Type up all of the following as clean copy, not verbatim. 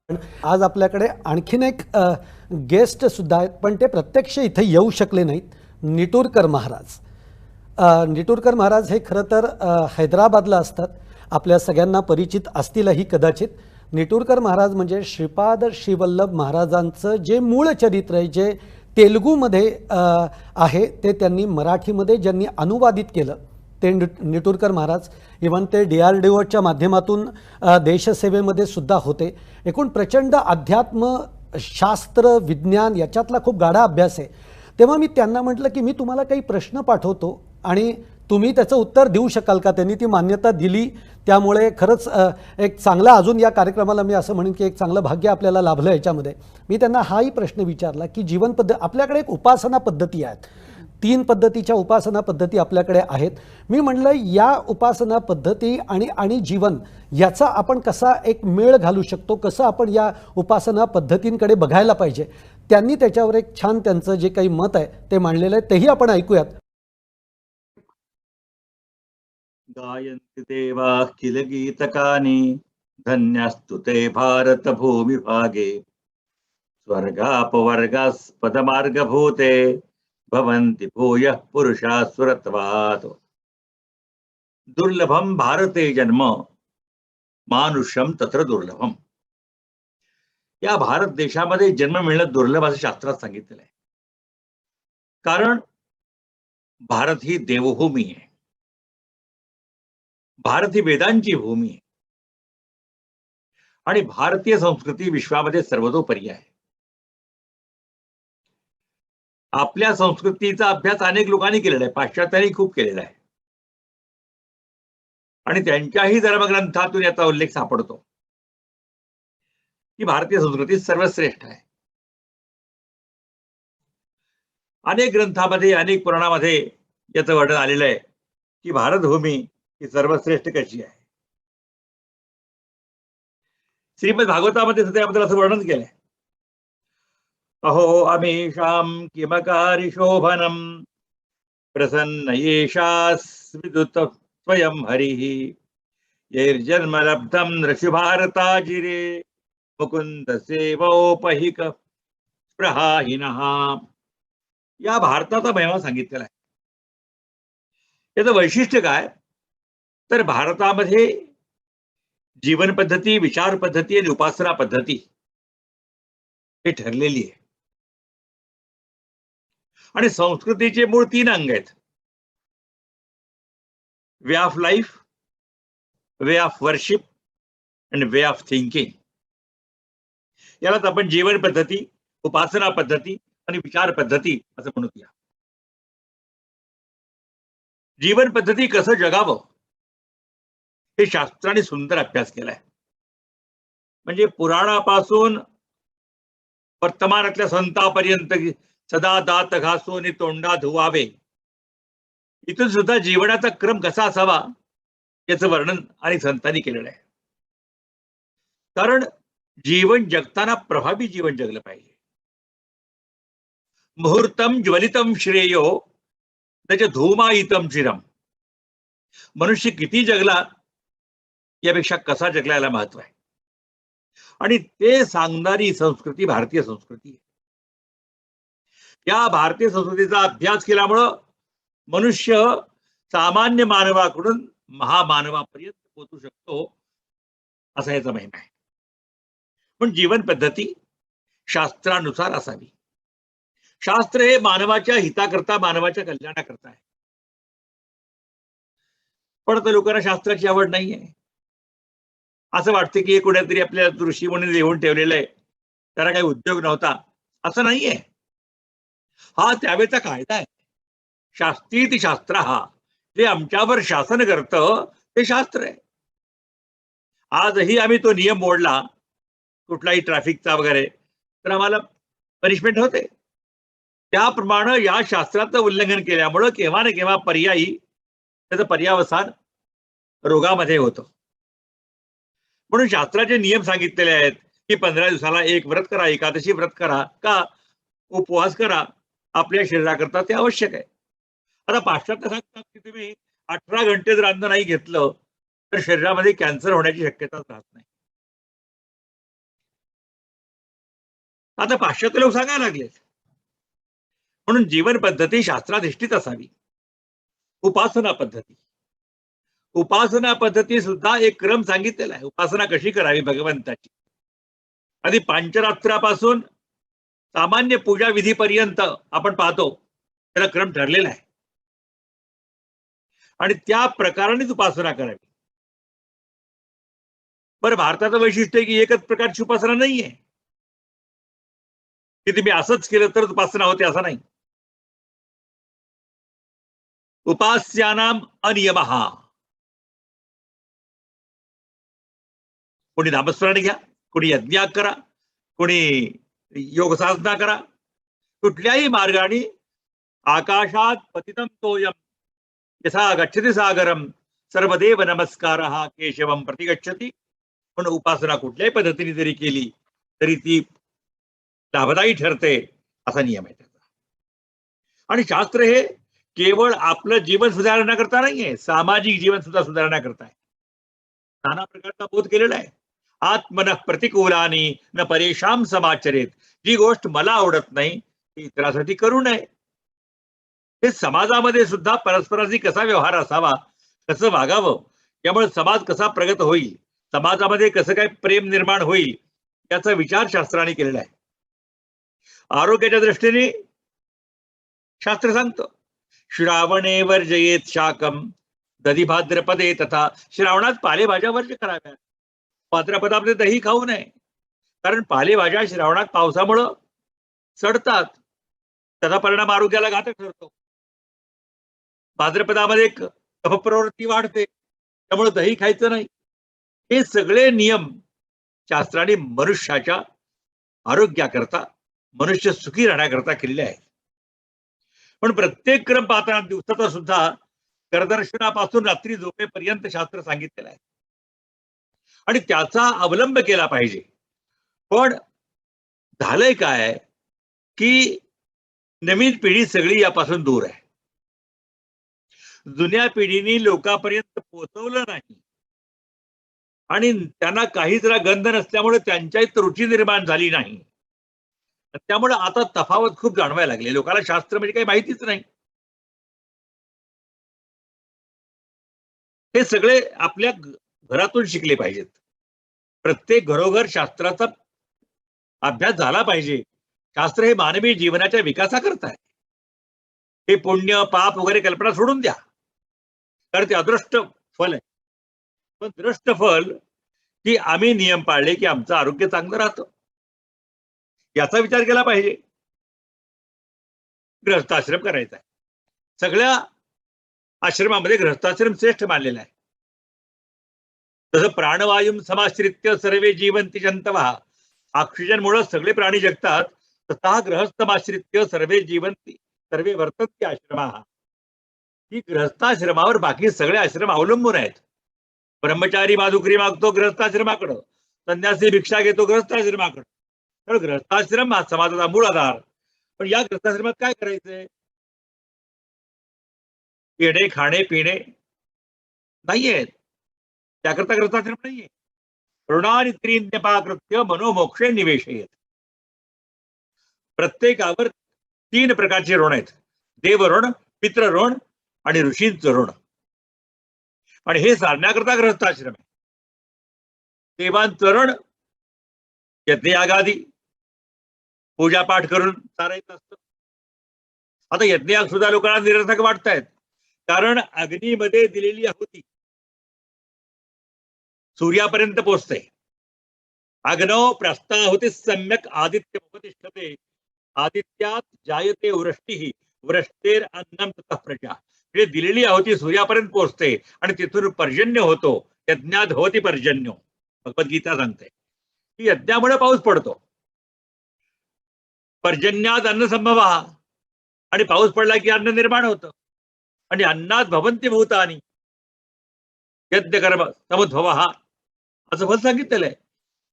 आज आपल्याकडे आणखीन एक गेस्ट सुद्धा आहेत, पण ते प्रत्यक्ष इथे येऊ शकले नाहीत. निटुरकर महाराज. निटुरकर महाराज हे खरं तर हैदराबादला असतात. आपल्या सगळ्यांना परिचित असतीलही कदाचित. निटुरकर महाराज म्हणजे श्रीपाद श्रीवल्लभ महाराजांचं जे मूळ चरित्र आहे, जे तेलुगूमध्ये आहे, ते त्यांनी मराठीमध्ये ज्यांनी अनुवादित केलं ते निटुरकर महाराज. इव्हन ते DRDOच्या माध्यमातून देशसेवेमध्ये सुद्धा होते. एकूण प्रचंड अध्यात्म, शास्त्र, विज्ञान याच्यातला खूप गाढा अभ्यास आहे. तेव्हा मी त्यांना म्हटलं की मी तुम्हाला काही प्रश्न पाठवतो आणि तुम्ही त्याचं उत्तर देऊ शकाल का. त्यांनी ती मान्यता दिली. त्यामुळे खरंच एक चांगला, अजून या कार्यक्रमाला मी असं म्हणेन की एक चांगलं भाग्य आपल्याला लाभलं याच्यामध्ये. मी त्यांना हाही प्रश्न विचारला की जीवन पद्धती, आपल्याकडे एक उपासना पद्धती आहेत, 3 पद्धतीच्या उपासना पद्धती आपल्याकडे आहेत. मी म्हणलं या उपासना पद्धती आणि जीवन याचा आपण कसा एक मेळ घालू शकतो, कसं आपण या उपासना पद्धतींकडे बघायला पाहिजे. त्यांनी त्याच्यावर एक छान त्यांचं जे काही मत आहे ते मांडलेलं आहे, तेही आपण ऐकूयात. गायन्ति देवा किल गीतकानि धन्यस्तु ते भारत भूमिभागे स्वर्गापवर्गास्पदमार्गभूते भवन्ति भूयः पुरुषा सुरत्वात् दुर्लभम भारते जन्म मानुष्यम तत्र दुर्लभम. या भारत देशामध्ये जन्म मिळणं दुर्लभ असं शास्त्रात सांगितलेलं आहे. कारण भारत ही देवभूमी आहे, भारत ही वेदांची भूमी आहे आणि भारतीय संस्कृती विश्वामध्ये सर्वतोपरी आहे. आपल्या संस्कृतीचा अभ्यास अनेक लोकांनी केलेला आहे, पाश्चात्यांनी खूप केलेला आहे आणि त्यांच्याही धर्मग्रंथातून याचा उल्लेख सापडतो की भारतीय संस्कृती सर्वश्रेष्ठ आहे. अनेक ग्रंथामध्ये, अनेक पुराणामध्ये याचं वर्णन आलेलं आहे की भारतभूमी ही सर्वश्रेष्ठ कशी आहे. श्रीमद भागवतामध्ये सुद्धा याबद्दल असं वर्णन केलंय. अहो अमीशाम किमकारी शोभनम प्रसन्न येशास्विदुत स्वयं हरिः यैर्जन्म लब्धम नृषिभारताजिरे मुकुंद सेवोपहिक स्पृहाहीनः. या भारताचा महिमा सांगितलेला आहे. याचं वैशिष्ट्य काय, तर भारतामध्ये जीवन पद्धती, विचार पद्धती आणि उपासना पद्धती हे ठरलेली आहे. आणि संस्कृतीचे मूळ 3 अंग आहेत: way of life, way of worship आणि वे ऑफ थिंकिंग. यालाच आपण जीवन पद्धती, उपासना पद्धती आणि विचार पद्धती असं म्हणूया. जीवन पद्धती कसं जगावं हे शास्त्राने सुंदर अभ्यास केलाय. म्हणजे पुराणापासून वर्तमानातल्या संतापर्यंत सदा दात घासून तोंडा धुवावे, इथून सुद्धा जीवनाचा क्रम कसा असावा याचं वर्णन आणि संतांनी केलेलं आहे. कारण जीवन जगताना प्रभावी जीवन जगलं पाहिजे. मुहूर्तम ज्वलितम श्रेयो त्याच्या धूमायितम चिरम. मनुष्य किती जगला यापेक्षा कसा जगला याला महत्व आहे. आणि ते सांगणारी संस्कृती भारतीय संस्कृती आहे. या भारतीय संस्कृतीचा अभ्यास केल्यामुळं मनुष्य सामान्य मानवाकडून महामानवापर्यंत पोहोचू शकतो, असा याचा महिमा आहे. पण जीवन पद्धती शास्त्रानुसार असावी. शास्त्र हे मानवाच्या हिताकरता, मानवाच्या कल्याणाकरता आहे. पण आता लोकांना शास्त्राची आवड नाहीये. असं वाटतं की कुठेतरी आपल्या ऋषी म्हणून लिहून ठेवलेलं आहे, त्याला काही उद्योग नव्हता, असं नाहीये. हा त्यावेळेचा कायदा आहे. शास्त्रीति शास्त्र, हा जे आमच्यावर शासन करतं ते शास्त्र आहे. आजही आम्ही तो नियम मोडला, कुठलाही ट्रॅफिकचा वगैरे, तर आम्हाला पनिशमेंट होते. त्याप्रमाणे या शास्त्राचं उल्लंघन केल्यामुळं केव्हा ना केव्हा पर्यायी त्याचं पर्यावसान रोगामध्ये होतं. म्हणून शास्त्राचे नियम सांगितलेले आहेत की 15 दिवसाला एक व्रत करा, एकादशी व्रत करा, का उपवास करा, आपल्या शरीराकरता ते आवश्यक आहे. आता पाश्चात्य सांगतात की तुम्ही 18 घंटे जर अन्न नाही घेतलं तर शरीरामध्ये कॅन्सर होण्याची शक्यता राहत नाही. आता पाश्चात्य लोक सांगायला लागले. म्हणून जीवन पद्धती शास्त्राधिष्ठित असावी. उपासना पद्धती सुद्धा एक क्रम सांगितलेला आहे. उपासना कशी करावी भगवंताची, आधी पांचरात्रापासून सामान्य पूजा विधीपर्यंत आपण पाहतो त्याला क्रम ठरलेला आहे आणि त्या प्रकारानेच उपासना करावी. बरं, भारताचं वैशिष्ट्य आहे की एकच प्रकारची उपासना नाहीये की तुम्ही असंच केलं तर उपासना होते, असं नाही. उपास्यानाम अनियमः. कोणी नामस्मरण घ्या, कोणी यज्ञ करा, कोणी योग साधना करा, कुठल्याही मार्गाने आकाशात पतितं तोयम यथा गच्छति सागरम सर्वदेव नमस्कारः केशवम प्रतिगच्छति. पण उपासना कुठल्याही पद्धतीने जरी केली तरी ती लाभदायी ठरते, असा नियम आहे त्याचा. आणि शास्त्र हे केवळ आपलं जीवन सुधारण्याकरता नाहीये, सामाजिक जीवन सुद्धा सुधारण्याकरता आहे. नाना प्रकारचा बोध केलेला आहे. आत्मनः प्रतिकूलानी न परेशान समाचरेत. जी गोष्ट मला आवडत नाही ती इतरासाठी करू नये. हे समाजामध्ये सुद्धा परस्परांशी कसा व्यवहार असावा, कसं वागावं, यामुळे समाज कसा प्रगत होईल, समाजामध्ये कसं काय प्रेम निर्माण होईल, याचा विचार शास्त्राने केलेला आहे. आरोग्याच्या दृष्टीने शास्त्र सांगतं, श्रावणे वर्जयेत शाकम दधी भाद्रपदे तथा. श्रावणात पालेभाज्या वर्ज कराव्या. भाद्रपदामध्ये दही खाऊ नये, कारण पालेभाज्या श्रावणात पावसामुळं सडतात, त्याचा परिणाम आरोग्याला घातक ठरतो. भाद्रपदामध्ये कफप्रवृत्ती वाढते, त्यामुळे दही खायचं नाही. हे सगळे नियम शास्त्राने मनुष्याच्या आरोग्याकरता, मनुष्य सुखी राहण्याकरता केलेले आहेत. पण प्रत्येक क्रम पाहताना दिवसाचा सुद्धा करदर्शनापासून रात्री झोपेपर्यंत शास्त्र सांगितलेलं आहे आणि त्याचा अवलंब केला पाहिजे. पण झालंय काय की नवीन पिढी सगळी यापासून दूर आहे. जुन्या पिढीने लोकांपर्यंत पोहोचवलं नाही आणि त्यांना काही जरा गंध नसल्यामुळे त्यांच्यात रुची निर्माण झाली नाही. त्यामुळे आता तफावत खूप जाणवायला लागली. लोकांना शास्त्र म्हणजे काही माहितीच नाही. हे सगळे आपल्या घरातून शिकले पाहिजेत. प्रत्येक घरोघर शास्त्राचा अभ्यास झाला पाहिजे. शास्त्र हे मानवी जीवनाच्या विकासाकरता आहे. हे पुण्य पाप वगैरे कल्पना सोडून द्या, कारण ते अदृष्ट फल आहे. पण दृष्ट फल की आम्ही नियम पाळले की आमचं आरोग्य चांगलं राहतं, याचा विचार केला पाहिजे. गृहस्थाश्रम करायचा आहे. सगळ्या आश्रमामध्ये गृहस्थाश्रम श्रेष्ठ मानलेला आहे. तसं प्राणवायू समाश्रित्य सर्वे जीवंती जंतवः. ऑक्सिजन मुळे सगळे प्राणी जगतात, तथा गृहस्थमाश्रित्य सर्वे जीवंती सर्वे वर्तन्ते आश्रमाः. ही गृहस्थाश्रमावर बाकी सगळे आश्रम अवलंबून आहेत. ब्रह्मचारी माधुकरी मागतो गृहस्थाश्रमाकडं, संन्यासी भिक्षा घेतो गृहस्थाश्रमाकडं. तर गृहस्थाश्रम हा समाजाचा मूळ आधार. पण या गृहस्थाश्रमात काय करायचंय? येणे खाणे पिणे नाहीये, त्याकरता गृहस्थाश्रम नाहीये. ऋणानि त्रीण्यपाकृत्य मनोमोक्षे निवेशयेत. प्रत्येकावर 3 प्रकारचे ऋण आहेत: देव ऋण, पितृ ऋण आणि ऋषींचं ऋण. आणि हे साधण्याकरता गृहस्थाश्रम आहे. देवांचं ऋण यज्ञयागादी पूजापाठ करून चालायचं असतं. आता यज्ञयाग सुद्धा लोकांना निरर्थक वाटतायत, कारण अग्नीमध्ये दिलेली आहुती सूर्यापर्यंत पोहोचते. अग्नौ प्रस्ताहुती सम्यक आदित्य उपतिष्ठते. आदित्यात जायते वृष्टी, वृष्टेर अन्नम ततः प्रजा. म्हणजे दिलेली आहुती सूर्यापर्यंत पोहोचते आणि तिथून पर्जन्य होतो. यज्ञात होती पर्जन्य, भगवद्गीता सांगते की यज्ञामुळे पाऊस पडतो. पर्जन्यात अन्न संभवा, आणि पाऊस पडला की अन्न निर्माण होतं. आणि अन्नात भवन्ति भूतानि यज्ञ कर्म समुद्भवः, असं फल सांगितलेलं आहे.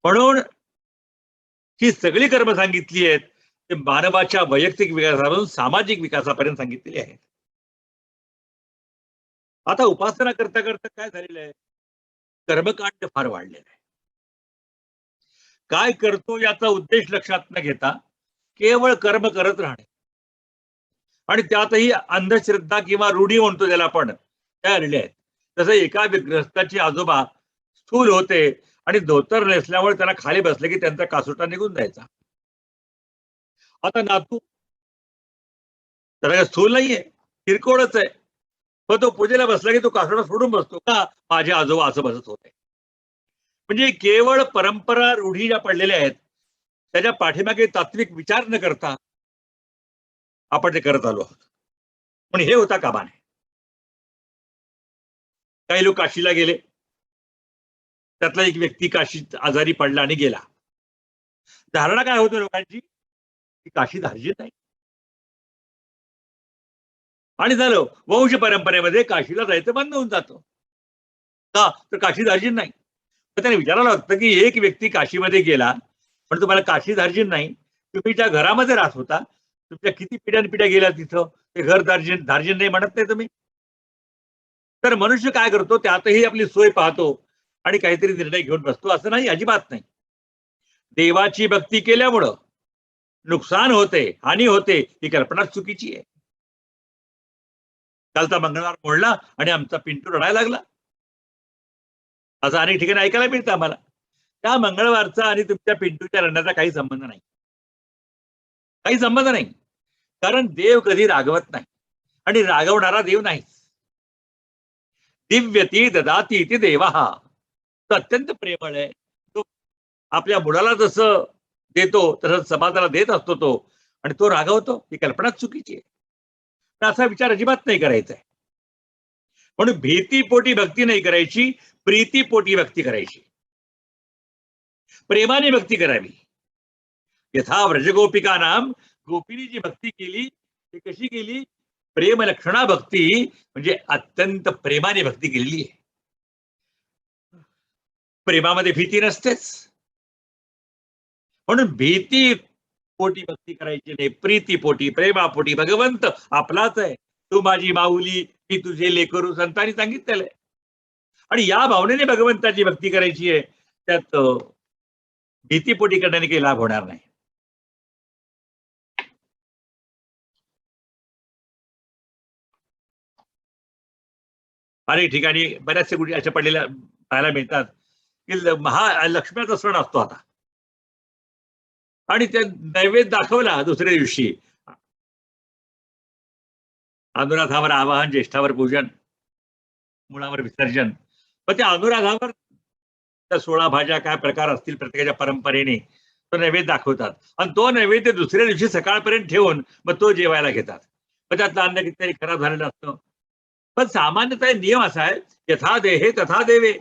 म्हणून ही सगळी कर्म सांगितली आहेत ते मानवाच्या वैयक्तिक विकासापासून सामाजिक विकासापर्यंत सांगितलेली आहेत. आता उपासना करता करता काय झालेलं आहे, कर्मकांड फार वाढलेलं आहे. काय करतो याचा उद्देश लक्षात न घेता केवळ कर्म करत राहणे, आणि त्यातही अंधश्रद्धा किंवा रूढी म्हणतो ज्याला आपण, त्या आलेल्या आहेत. तसं एका ग्रस्ताचे आजोबा स्थूल होते आणि धोतर नेसल्यामुळे त्यांना खाली बसले की त्यांचा कासोटा निघून जायचा. आता नातू त्याला काही स्थूल नाहीये, किरकोळच आहे, पण तो पूजेला बसला की तो कासोटा सोडून बसतो का, माझे आजोबा असं बसत होते. म्हणजे केवळ परंपरा रूढी ज्या पडलेल्या आहेत त्याच्या पाठीमागे तात्विक विचार न करता आपण ते करत आलो आहोत. पण हे होता कामा नये. काही लोक काशीला गेले, त्यातला एक व्यक्ती काशीत आजारी पडला आणि गेला. धारणा काय होती लोकांची की काशी धार्जित नाही, आणि झालं वंश परंपरेमध्ये काशीला जायचं बंद होऊन जातं. का तर काशी धार्जित नाही. तर त्याने विचारायला लागतं की एक व्यक्ती काशीमध्ये गेला, पण तुम्हाला काशी धार्जित नाही, तुम्ही ज्या घरामध्ये राहत होता, तुमच्या किती पिढ्यानपिढ्या गेल्या तिथं, ते घर धार्जिन धार्जिन नाही म्हणत नाही तुम्ही. तर मनुष्य काय करतो, त्यातही आपली सोय पाहतो आणि काहीतरी निर्णय घेऊन बसतो. असं नाही, अजिबात नाही. देवाची भक्ती केल्यामुळं नुकसान होते, हानी होते, ही कल्पना चुकीची आहे. कालचा मंगळवार मोडला आणि आमचा पिंटू रडायला लागला, असं अनेक ठिकाणी ऐकायला मिळतं आम्हाला. त्या मंगळवारचा आणि तुमच्या पिंटूच्या रडण्याचा काही संबंध नाही, काही संबंध नाही. कारण देव कधी रागवत नाही आणि रागवणारा देव नाहीच. दिव्यती ददाती इति देवा, तो अत्यंत प्रेमळ आहे. तो आपल्या मुलाला जसं देतो तसं समाजाला देत असतो तो, आणि तो रागवतो ही कल्पनाच चुकीची आहे. तर असा विचार अजिबात नाही करायचा आहे. म्हणून भीतीपोटी भक्ती नाही करायची, प्रीतीपोटी भक्ती करायची, प्रेमाने भक्ती करावी. यथा व्रजगोपिका नाम, गोपीनी जी भक्ती केली ती कशी केली, प्रेम लक्षणा भक्ती, म्हणजे अत्यंत प्रेमाने भक्ती केलेली आहे. प्रेमामध्ये भीती नसतेच. म्हणून भीती पोटी भक्ती करायची नाही, प्रीतीपोटी, प्रेमापोटी. भगवंत आपलाच आहे, तू माझी माऊली, मी तुझे लेकरू, संतांनी सांगितलेलं आहे. आणि या भावनेने भगवंताची भक्ती करायची आहे. त्यात भीतीपोटी करण्याने काही लाभ होणार नाही. अनेक ठिकाणी बऱ्याचशा गोष्टी अशा पडलेल्या पाहायला मिळतात की महालक्ष्मीचा सण असतो आता, आणि त्या नैवेद्य दाखवला दुसऱ्या दिवशी, अनुराधावर आवाहन, ज्येष्ठावर पूजन, मुळावर विसर्जन. पण त्या अनुराधावर त्या 16 भाज्या काय प्रकार असतील प्रत्येकाच्या परंपरेने तो नैवेद्य दाखवतात, आणि तो नैवेद्य दुसऱ्या दिवशी सकाळपर्यंत ठेवून मग तो जेवायला घेतात. मग त्यातलं अन्न कितीतरी खराब झालेलं असतं. पण सामान्यतः नियम असा आहे, यथा देहे तथा देवे.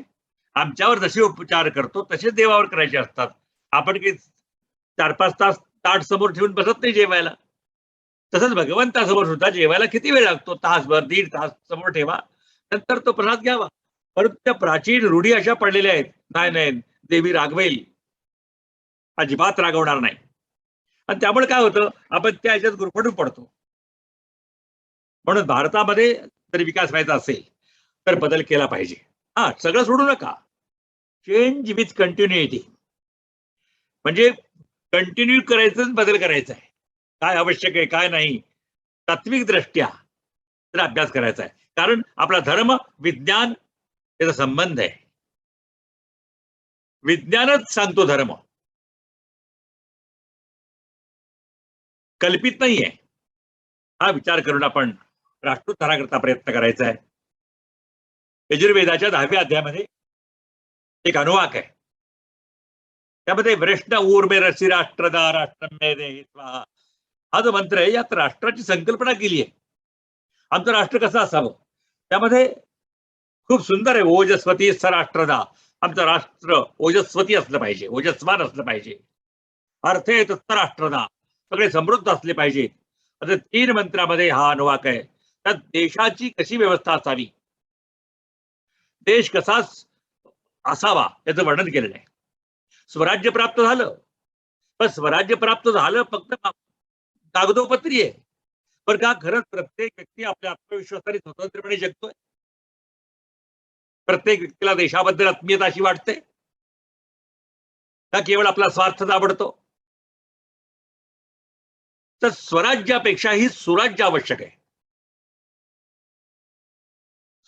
आमच्यावर जसे उपचार करतो तसेच देवावर करायचे असतात. आपण काही 4-5 तास ताट समोर ठेवून बसत नाही जेवायला. तसंच भगवंतासमोर सुद्धा जेवायला किती वेळ लागतो, तासभर, 1.5 तास समोर ठेवा, नंतर तो प्रसाद घ्यावा. परंतु त्या प्राचीन रूढी अशा पडलेल्या आहेत, नाही नाही देवी रागवेल, अजिबात रागवणार नाही. आणि त्यामुळे काय होतं, आपण त्या ह्याच्यात गुरफटून पडतो. म्हणून भारतामध्ये जर विकास व्हायचा असेल तर बदल केला पाहिजे. हा, सगळं सोडू नका. चेंज विथ कंटिन्युइटी, म्हणजे कंटिन्यू करायचं, बदल करायचा आहे. काय आवश्यक आहे काय नाही, तात्विक दृष्ट्या तर अभ्यास करायचा आहे. कारण आपला धर्म विज्ञान याचा संबंध आहे. विज्ञानच सांगतो धर्म, कल्पित नाहीये. हा विचार करून आपण राष्ट्रोद्धाराकरता प्रयत्न करायचा आहे. यजुर्वेदाच्या 10व्या अध्यायामध्ये एक अनुवाक आहे, त्यामध्ये वृष्ण ऊर्मे रसी राष्ट्रदा राष्ट्रमे देहि स्वाहा, हा जो मंत्र आहे यात राष्ट्राची संकल्पना केली आहे. आमचं राष्ट्र कसं असावं, त्यामध्ये खूप सुंदर आहे, ओजस्वती स राष्ट्रदा. आमचं राष्ट्र ओजस्वती असलं पाहिजे, ओजस्वान असलं पाहिजे. अर्थ आहे तत्त राष्ट्रदा, सगळे समृद्ध असले पाहिजे. असे 3 मंत्रामध्ये हा अनुवाक आहे. त्यात देशाची कशी व्यवस्था असावी, देश कसा असावा याचं वर्णन केलेलं आहे. स्वराज्य प्राप्त झालं, पण स्वराज्य प्राप्त झालं फक्त कागदोपत्री आहे. पण का खरंच प्रत्येक व्यक्ती आपल्या आत्मविश्वासाने स्वतंत्रपणे जगतोय? प्रत्येक व्यक्तीला देशाबद्दल आत्मीयता अशी वाटते? का केवळ आपला स्वार्थ दाबडतो? तर स्वराज्यापेक्षाही सुराज्य आवश्यक आहे.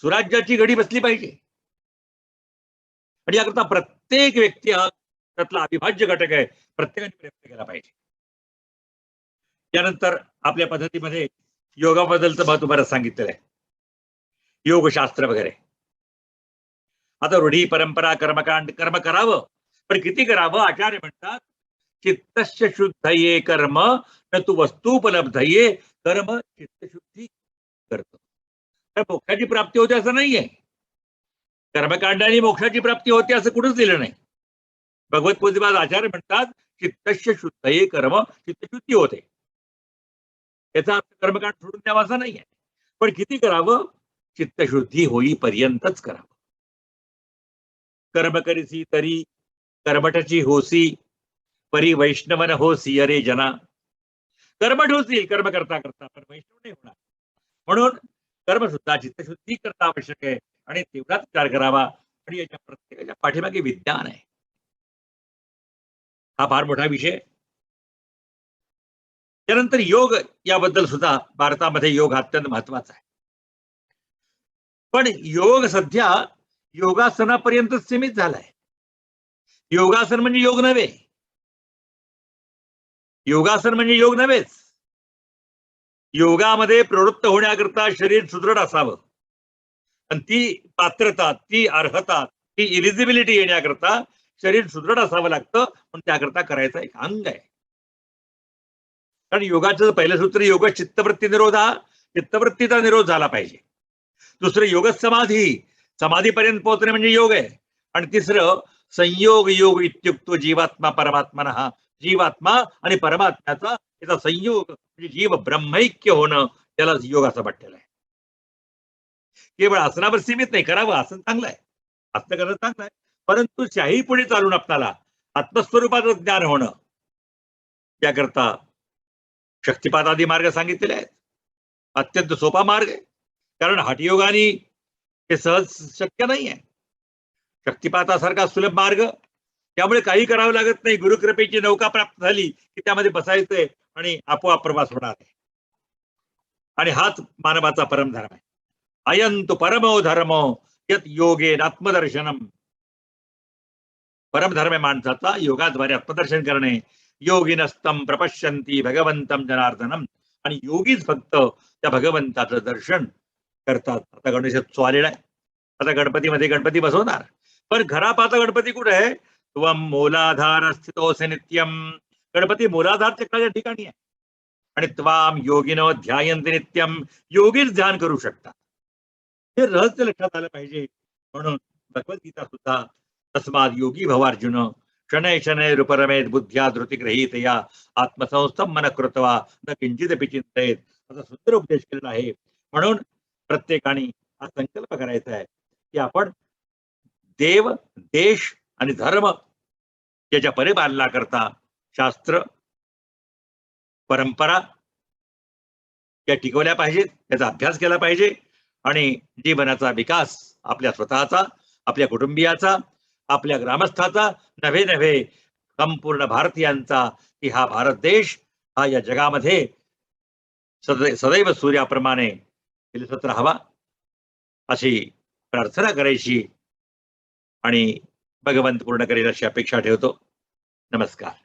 सुराज्याची घडी बसली पाहिजे आणि याकरता प्रत्येक व्यक्ती हा त्यातला अविभाज्य घटक आहे. प्रत्येकाने प्रयत्न केला पाहिजे. त्यानंतर आपल्या पद्धतीमध्ये योगाबद्दलचं महत्व बरंच सांगितलेलं आहे. योगशास्त्र वगैरे. आता रूढी परंपरा कर्मकांड कर्म करावं, पण किती करावं? आचार्य म्हणतात चित्तस्य शुद्धये कर्म न तू वस्तूपलब्धये कर्म चित्तशुद्धी करतो. तर मोक्षाची प्राप्ती होते असं नाहीये. कर्मकांडाने मोक्षाची प्राप्ती होते असं कुठंच दिलं नाही. भगवत पूज्यपाद आचार्य म्हणतात चित्तस्य शुद्धये कर्म चित्तशुद्धी होते. याचा अर्थ कर्मकांड सोडून द्यावा असा नाहीये. पण किती करावं? चित्तशुद्धी होईपर्यंतच करावं. कर्म करीसी तरी कर्मठची होसी परी वैष्णवन होसी अरे जना. कर्मठ होतील कर्म करता करता, पण वैष्णव नाही होणार. म्हणून कर्म सुद्धा चित्तशुद्धी करता आवश्यक आहे आणि तेवढाच विचार करावा. आणि याच्या प्रत्येकाच्या पाठीमागे विज्ञान आहे. हा फार मोठा विषय. त्यानंतर योग याबद्दल सुद्धा भारतामध्ये योग अत्यंत महत्वाचा आहे. पण योग सध्या योगासनापर्यंत सीमित झालाय. योगासन म्हणजे योग नव्हे. योगासन म्हणजे योग नव्हेच. योगामध्ये प्रवृत्त होण्याकरता शरीर सुदृढ असावं आणि ती पात्रता, ती अर्हता, ती इलिजिबिलिटी येण्याकरता शरीर सुदृढ असावं लागतं. पण त्याकरता करायचं एक अंग आहे. कारण योगाचं पहिलं सूत्र योग चित्तवृत्ती निरोध, हा चित्तवृत्तीचा निरोध झाला पाहिजे. दुसरं योग समाधी, समाधीपर्यंत पोहोचणे म्हणजे योग आहे. आणि तिसरं संयोग योग इत्युक्तो जीवात्मा परमात्मा. हा जीवात्मा आणि परमात्म्याचा याचा संयोग म्हणजे जीव ब्रह्मैक्य होणं, त्याला योग असं म्हटलेलं आहे. केवळ आसनावर सीमित नाही. करावं, आसन चांगलं आहे, आसन करणं चांगलं आहे, परंतु शाही पुढे चालून आपल्याला आत्मस्वरूपाचं ज्ञान होणं याकरता शक्तिपात आदी मार्ग सांगितलेले आहेत. अत्यंत सोपा मार्ग आहे. कारण हठयोगाने हे सहज शक्य नाही आहे. शक्तिपातासारखा सुलभ मार्ग, त्यामुळे काही करावं लागत नाही. गुरुकृपेची नौका प्राप्त झाली की त्यामध्ये बसायचंय आणि आपोआप प्रवास होणार आहे. आणि हाच मानवाचा परमधर्म आहे. अयंतु परमो धर्म यत योगे आत्मदर्शनम. परमधर्म माणसाचा योगाद्वारे आत्मदर्शन करणे. योगिनस्तम प्रपश्यंती भगवंतम जनार्दनम. आणि योगीच फक्त त्या भगवंताचं दर्शन करतात. आता गणेशोत्सव आलेला आहे. आता गणपतीमध्ये गणपती बसवणार, पण घरापाता गणपती कुठे आहे? त्वम मूलाधार स्थितोऽसि नित्यम. गणपती मूलाधार चक्राच्या ठिकाणी आहे. आणि त्वाम योगिनो ध्यायन्ति नित्यम. योगीच ध्यान करू शकतात. हे रहस्य लक्षात आलं पाहिजे. म्हणून भगवद्गीता सुद्धा तस्माद योगी भवार्जुन शनै शनै रूपरमेत बुद्ध्या धृतिग्रहीत या आत्मसंस्थम मन कृत्वा न किंचिदपि चिंतयेत, असा सुंदर उपदेश केलेला आहे. म्हणून प्रत्येकाने हा संकल्प करायचा आहे की आपण देव, देश आणि धर्म याच्या परिपालनाकरता शास्त्र, परंपरा या टिकवल्या पाहिजेत, त्याचा अभ्यास केला पाहिजे. आणि जीवनाचा विकास आपल्या स्वतःचा, आपल्या कुटुंबियाचा, आपल्या ग्रामस्थाचा नव्हे नव्हे संपूर्ण भारतीयांचा, की हा भारत देश हा या जगामध्ये सदैव सूर्याप्रमाणे विलसत राहावा अशी प्रार्थना करायची आणि भगवंत पूर्ण करेल अशी अपेक्षा ठेवतो. नमस्कार.